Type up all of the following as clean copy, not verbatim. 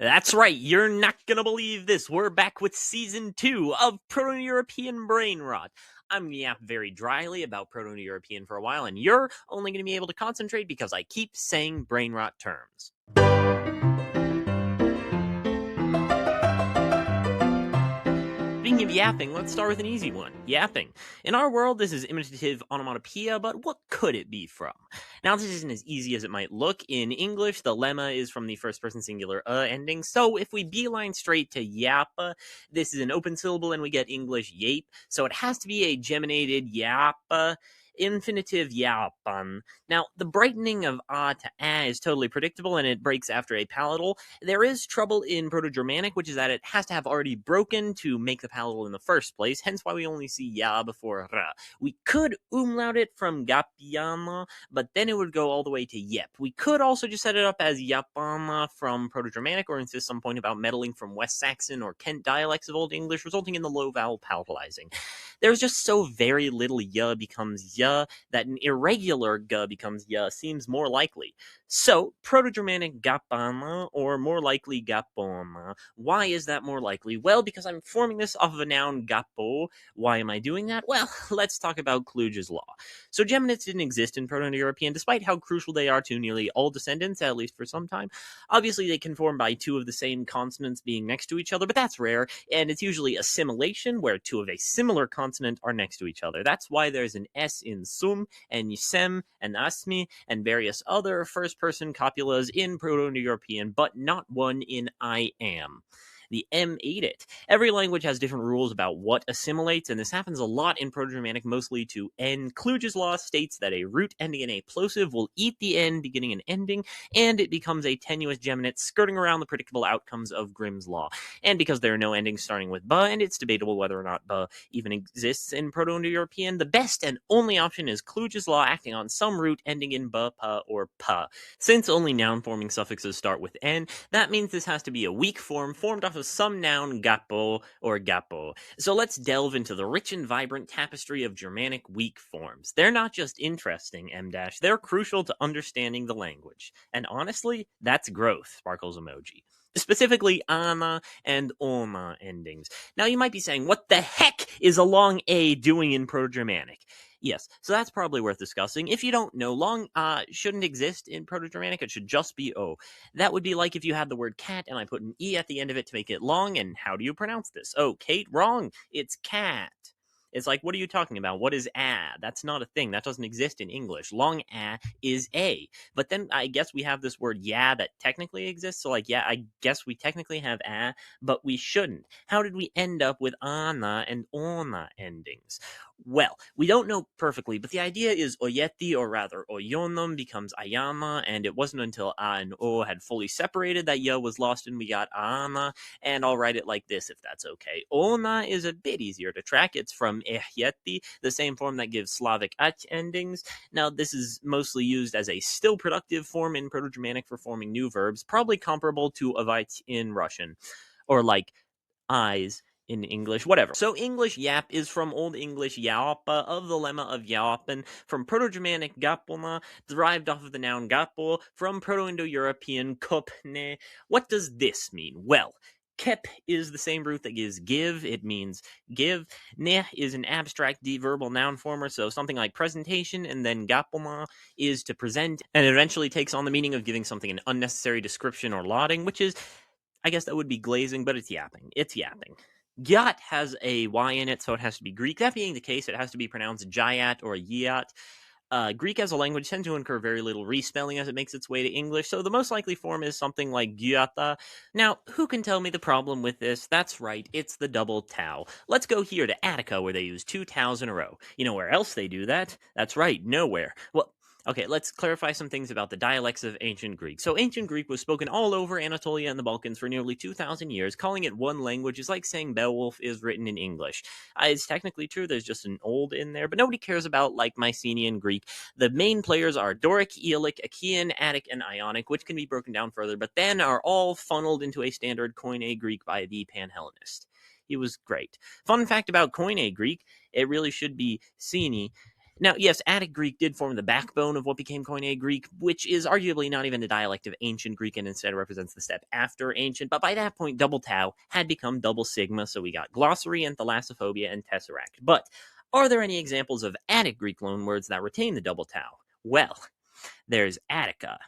That's right, you're not gonna believe this. We're back with Season 2 of Proto-European Brainrot. I'm gonna yap very dryly about Proto-European for a while, and you're only gonna be able to concentrate because I keep saying Brainrot terms. Speaking of yapping, let's start with an easy one. Yapping. In our world, this is imitative onomatopoeia, but what could it be from? Now, this isn't as easy as it might look. In English, the lemma is from the first-person singular ending, so if we beeline straight to yappa, this is an open syllable and we get English yape, so it has to be a geminated yappa, infinitive yapan. Now, the brightening of to a is totally predictable and it breaks after a palatal. There is trouble in Proto-Germanic, which is that it has to have already broken to make the palatal in the first place, hence why we only see ya before ra. We could umlaut it from gapiana, but then it would go all the way to yep. We could also just set it up as yapana from Proto-Germanic, or insist some point about meddling from West Saxon or Kent dialects of Old English, resulting in the low vowel palatalizing. There's just so very little ya becomes ya that an irregular ga becomes ya seems more likely. So, Proto-Germanic gapana, or more likely gapona. Why is that more likely? Well, because I'm forming this off of a noun gapo. Why am I doing that? Well, let's talk about Kluge's law. So geminates didn't exist in Proto-Indo-European, despite how crucial they are to nearly all descendants, at least for some time. Obviously, they can form by two of the same consonants being next to each other, but that's rare, and it's usually assimilation, where two of a similar consonant are next to each other. That's why there's an S in sum, and sem, and asmi, and various other first-person copulas in Proto-Indo-European, but not one in I am. The M ate it. Every language has different rules about what assimilates, and this happens a lot in Proto-Germanic, mostly to N. Kluge's law states that a root ending in a plosive will eat the N beginning and ending, and it becomes a tenuous geminate skirting around the predictable outcomes of Grimm's law. And because there are no endings starting with ba, and it's debatable whether or not ba even exists in Proto-Indo-European, the best and only option is Kluge's law acting on some root ending in ba, pa, or pa. Since only noun-forming suffixes start with N, that means this has to be a weak form formed off of some noun gapo or gapo. So let's delve into the rich and vibrant tapestry of Germanic weak forms. They're not just interesting, M-, they're crucial to understanding the language. And honestly, that's growth, sparkles emoji. Specifically, ana and oma endings. Now you might be saying, what the heck is a long A doing in Proto-Germanic? Yes, so that's probably worth discussing. If you don't know, long shouldn't exist in Proto-Germanic, it should just be O. That would be like if you had the word cat and I put an E at the end of it to make it long, and how do you pronounce this? Oh, Kate, wrong. It's cat. It's like, what are you talking about? What is a? That's not a thing. That doesn't exist in English. Long a is a. But then I guess we have this word yeah that technically exists. So like, yeah, I guess we technically have a, but we shouldn't. How did we end up with ana and ona endings? Well, we don't know perfectly, but the idea is oyeti, or rather oyonum, becomes ayama, and it wasn't until a and o had fully separated that ya was lost and we got ana, and I'll write it like this if that's okay. Ona is a bit easier to track. It's from ehyeti, the same form that gives Slavic ach endings. Now, this is mostly used as a still productive form in Proto-Germanic for forming new verbs, probably comparable to avait in Russian, or like eyes in English, whatever. So English yap is from Old English yappa, of the lemma of yappen, from Proto-Germanic gapona, derived off of the noun gapo, from Proto-Indo-European kopne. What does this mean? Well, kep is the same root that gives give. It means give. Ne is an abstract deverbal noun former, so something like presentation, and then gapoma is to present, and it eventually takes on the meaning of giving something an unnecessary description or lauding, which is, I guess that would be glazing, but it's yapping. It's yapping. Gyatt has a Y in it, so it has to be Greek. That being the case, it has to be pronounced Gyatt or Yiat. Greek as a language tends to incur very little respelling as it makes its way to English, so the most likely form is something like Gyatta. Now, who can tell me the problem with this? That's right, it's the double tau. Let's go here to Attica, where they use two taus in a row. You know where else they do that? That's right, nowhere. Well, okay, let's clarify some things about the dialects of ancient Greek. So ancient Greek was spoken all over Anatolia and the Balkans for nearly 2,000 years. Calling it one language is like saying Beowulf is written in English. It's technically true, there's just an old in there, but nobody cares about like Mycenaean Greek. The main players are Doric, Aeolic, Achaean, Attic, and Ionic, which can be broken down further, but then are all funneled into a standard Koine Greek by the Pan-Hellenist. He was great. Fun fact about Koine Greek, it really should be Sini. Now, yes, Attic Greek did form the backbone of what became Koine Greek, which is arguably not even a dialect of ancient Greek and instead represents the step after ancient. But by that point, double tau had become double sigma, so we got glossary and thalassophobia and tesseract. But are there any examples of Attic Greek loanwords that retain the double tau? Well, there's Attica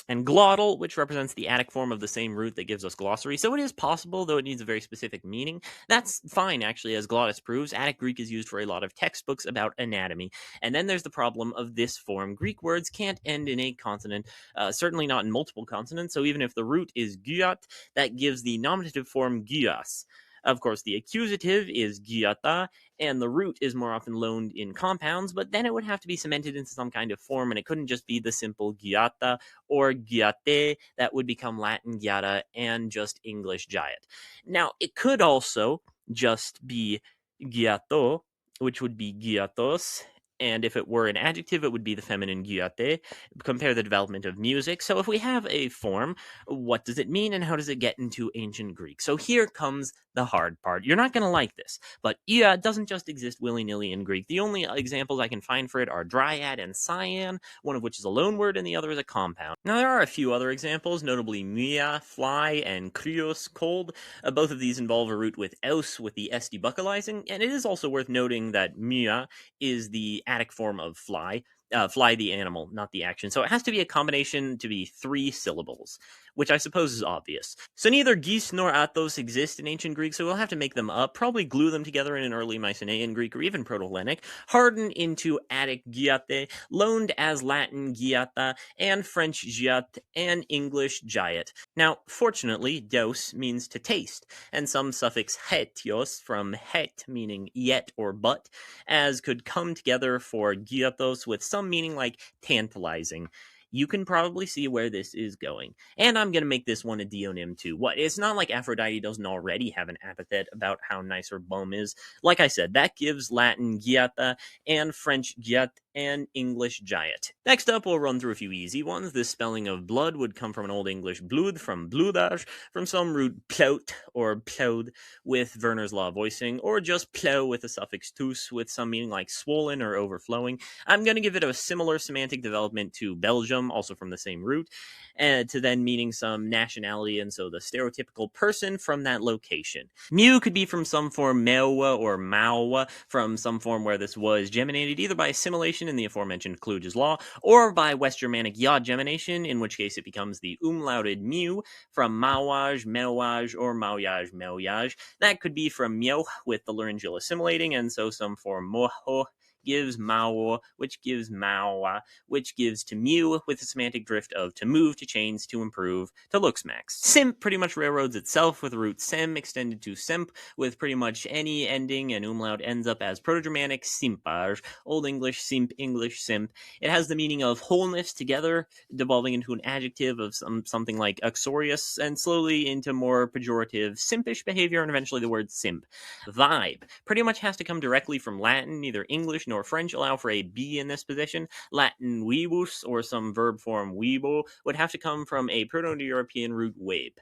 and glottal, which represents the Attic form of the same root that gives us glossary. So it is possible, though it needs a very specific meaning. That's fine, actually, as glottis proves. Attic Greek is used for a lot of textbooks about anatomy. And then there's the problem of this form. Greek words can't end in a consonant, certainly not in multiple consonants. So even if the root is Gyatt, that gives the nominative form Gyas. Of course, the accusative is Gyatta, and the root is more often loaned in compounds, but then it would have to be cemented into some kind of form, and it couldn't just be the simple Gyatta or Gyatte. That would become Latin Gyatta and just English Gyatt. Now, it could also just be Gyatto, which would be Gyattos, and if it were an adjective, it would be the feminine Gyatte. Compare the development of music. So if we have a form, what does it mean and how does it get into ancient Greek? So here comes the hard part. You're not going to like this, but ia doesn't just exist willy-nilly in Greek. The only examples I can find for it are dryad and cyan, one of which is a loanword and the other is a compound. Now there are a few other examples, notably mia, fly, and krios, cold. Both of these involve a root with aus with the s debuccalizing, and it is also worth noting that mia is the Attic form of fly. Fly the animal, not the action. So it has to be a combination to be 3 syllables, which I suppose is obvious. So neither geese nor athos exist in ancient Greek, so we'll have to make them up, probably glue them together in an early Mycenaean Greek or even Proto-Hellenic, harden into Attic Gyatte, loaned as Latin Gyatta, and French Gyatt, and English Gyatt. Now, fortunately, dos means to taste, and some suffix hetios from het, meaning yet or but, as could come together for gyattos with some meaning like tantalizing. You can probably see where this is going. And I'm going to make this one a deonym too. What? It's not like Aphrodite doesn't already have an epithet about how nice her bum is. Like I said, that gives Latin Gyatta and French Gyatt and English Gyatt. Next up, we'll run through a few easy ones. This spelling of blood would come from an Old English blud, from bludage, from some root plout or plowed with Werner's law voicing, or just plow with the suffix tus with some meaning like swollen or overflowing. I'm going to give it a similar semantic development to Belgium, also from the same root, and to then meaning some nationality, and so the stereotypical person from that location. Mu could be from some form mewa or mawa, from some form where this was geminated either by assimilation in the aforementioned Kluge's law, or by West Germanic yod gemination, in which case it becomes the umlauted mu from mawaj, mewaj, or mauyaj, meuyaj. That could be from myo with the laryngeal assimilating, and so some form moho gives mao, which gives mawa, which gives to mu with the semantic drift of to move, to change, to improve, to looks max. Simp pretty much railroads itself with the root sem extended to semp with pretty much any ending, and umlaut ends up as Proto-Germanic simpage, Old English simp, English simp. It has the meaning of wholeness together, devolving into an adjective of something like uxorious, and slowly into more pejorative simpish behavior, and eventually the word simp. Vibe pretty much has to come directly from Latin. Neither English nor French allow for a B in this position. Latin vibus, or some verb form vibo, would have to come from a Proto-Indo-European root wabe.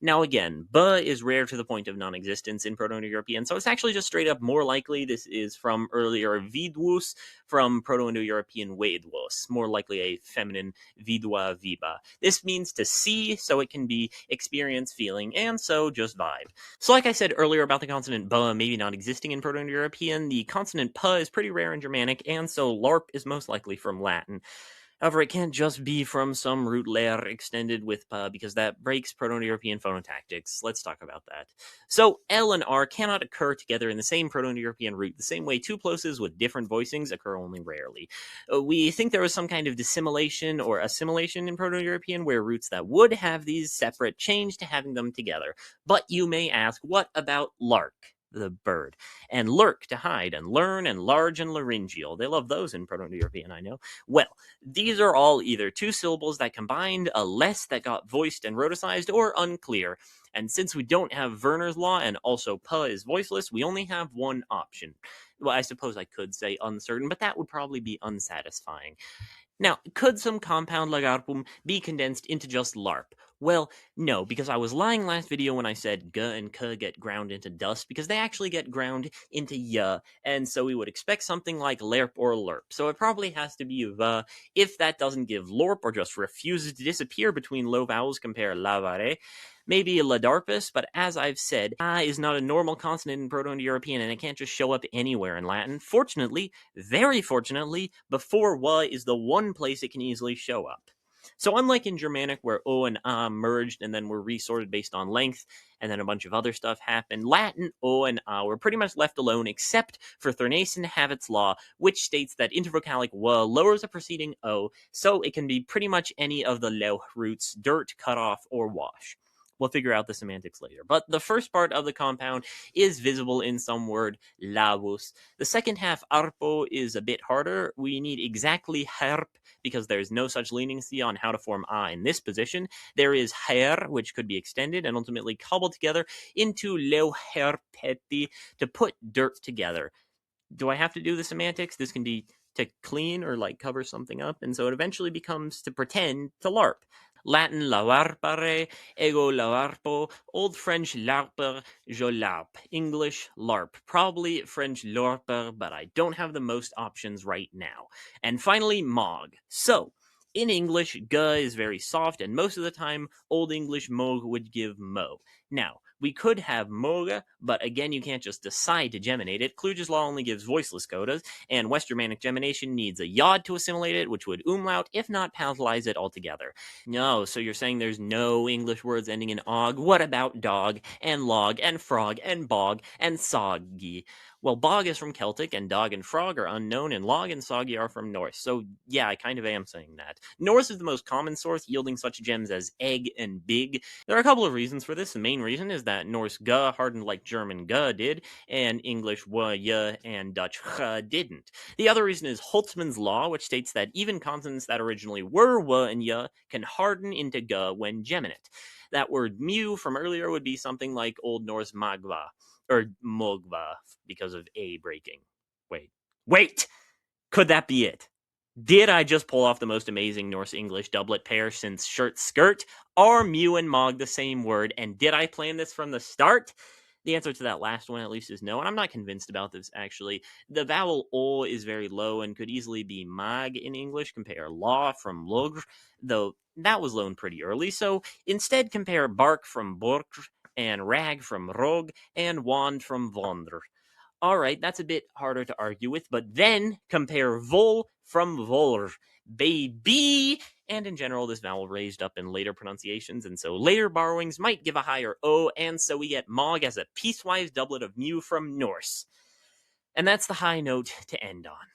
Now again, ba is rare to the point of non-existence in Proto-Indo-European, so it's actually just straight up more likely this is from earlier vidwus, from Proto-Indo-European wedwos, more likely a feminine vidwa viba. This means to see, so it can be experience, feeling, and so just vibe. So like I said earlier about the consonant ba maybe not existing in Proto-Indo-European, the consonant pa is pretty rare in Germanic, and so larp is most likely from Latin. However, it can't just be from some root ler extended with pa, because that breaks Proto-Indo-European phonotactics. Let's talk about that. So L and R cannot occur together in the same Proto-Indo-European root, the same way two plosives with different voicings occur only rarely. We think there was some kind of dissimilation or assimilation in Proto-Indo-European where roots that would have these separate change to having them together. But you may ask, what about lark, the bird, and lurk to hide, and learn, and large, and laryngeal? They love those in Proto-Indo-European, I know. Well, these are all either two syllables that combined, a less that got voiced and rhoticized, or unclear. And since we don't have Werner's law and also pa is voiceless, we only have one option. Well, I suppose I could say uncertain, but that would probably be unsatisfying. Now, could some compound lagarpum be condensed into just larp? Well, no, because I was lying last video when I said g and k get ground into dust, because they actually get ground into y, and so we would expect something like lerp or lerp. So it probably has to be v. If that doesn't give lorp or just refuses to disappear between low vowels, compare lavare. Maybe ladarpus, but as I've said, is not a normal consonant in Proto-Indo-European, and it can't just show up anywhere in Latin. Fortunately, very fortunately, before w is the one place it can easily show up. So unlike in Germanic, where o and a merged and then were resorted based on length, and then a bunch of other stuff happened, Latin o and a were pretty much left alone, except for Thurnason Havett's law, which states that intervocalic w lowers a preceding o, so it can be pretty much any of the low roots: dirt, cut off, or wash. We'll figure out the semantics later. But the first part of the compound is visible in some word, lavus. The second half, arpo, is a bit harder. We need exactly herp, because there's no such leniency on how to form a in this position. There is her, which could be extended and ultimately cobbled together into leo herpeti, to put dirt together. Do I have to do the semantics? This can be to clean or like cover something up, and so it eventually becomes to pretend to LARP. Latin lavarpare, ego lavarpo, Old French larper, je larp, English larp, probably French lorper, but I don't have the most options right now. And finally, mog. So, in English, g is very soft, and most of the time, Old English mog would give mo. Now, we could have moga, but again, you can't just decide to geminate it. Kluge's law only gives voiceless codas, and West Germanic gemination needs a yod to assimilate it, which would umlaut, if not palatalize it altogether. No, so you're saying there's no English words ending in og? What about dog, and log, and frog, and bog, and soggy? Well, bog is from Celtic, and dog and frog are unknown, and log and soggy are from Norse. So yeah, I kind of am saying that. Norse is the most common source, yielding such gems as egg and big. There are a couple of reasons for this. The main reason is that Norse g hardened like German g did, and English w, y, and Dutch ch didn't. The other reason is Holtzmann's law, which states that even consonants that originally were w and y can harden into g when geminate. That word mu from earlier would be something like Old Norse magva, or mogva, because of a breaking. Wait! Could that be it? Did I just pull off the most amazing Norse-English doublet pair since shirt-skirt? Are mu and mog the same word, and did I plan this from the start? The answer to that last one, at least, is no, and I'm not convinced about this, actually. The vowel o is very low and could easily be mag in English. Compare law from logr, though that was loaned pretty early, so instead compare bark from borkr, and rag from rog, and wand from vondr. All right, that's a bit harder to argue with, but then compare vol from volr, baby. And in general, this vowel raised up in later pronunciations, and so later borrowings might give a higher o, and so we get mog as a piecewise doublet of mu from Norse. And that's the high note to end on.